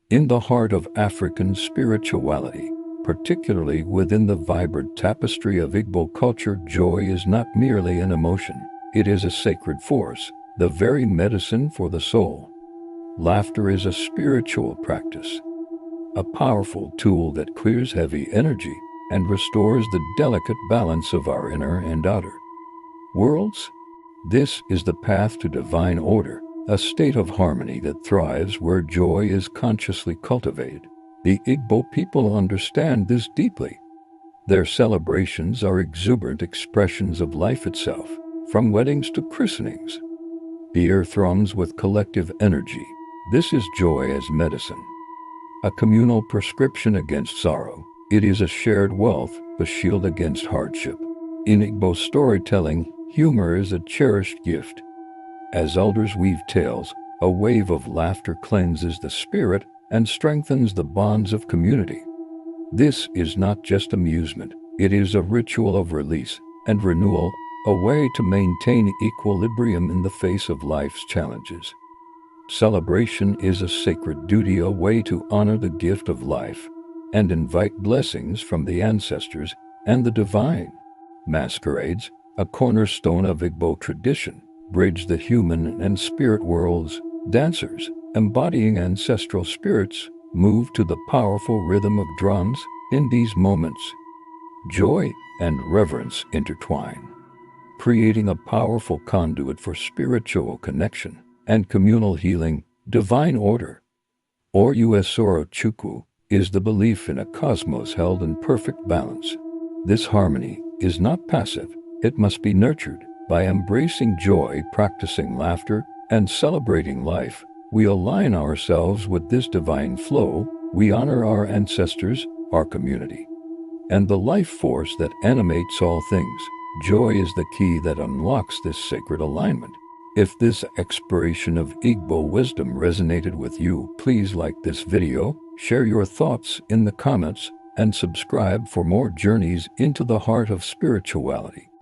In the heart of African spirituality, particularly within the vibrant tapestry of Igbo culture, joy is not merely an emotion. It is a sacred force, the very medicine for the soul. Laughter is a spiritual practice, a powerful tool that clears heavy energy and restores the delicate balance of our inner and outer worlds. This is the path to divine order, a state of harmony that thrives where joy is consciously cultivated. The Igbo people understand this deeply. Their celebrations are exuberant expressions of life itself, from weddings to christenings. The air thrums with collective energy. This is joy as medicine, a communal prescription against sorrow. It is a shared wealth, a shield against hardship. In Igbo storytelling, humor is a cherished gift. As elders weave tales, a wave of laughter cleanses the spirit and strengthens the bonds of community. This is not just amusement, it is a ritual of release and renewal, a way to maintain equilibrium in the face of life's challenges. Celebration is a sacred duty, a way to honor the gift of life and invite blessings from the ancestors and the divine. Masquerades, a cornerstone of Igbo tradition, bridge the human and spirit worlds. Dancers, embodying ancestral spirits, move to the powerful rhythm of drums. In these moments, joy and reverence intertwine, creating a powerful conduit for spiritual connection and communal healing. Divine order, or Usoro Chukwu, is the belief in a cosmos held in perfect balance. This harmony is not passive, it must be nurtured. By embracing joy, practicing laughter, and celebrating life, we align ourselves with this divine flow. We honor our ancestors, our community, and the life force that animates all things. Joy is the key that unlocks this sacred alignment. If this exploration of Igbo wisdom resonated with you, please like this video, share your thoughts in the comments, and subscribe for more journeys into the heart of spirituality.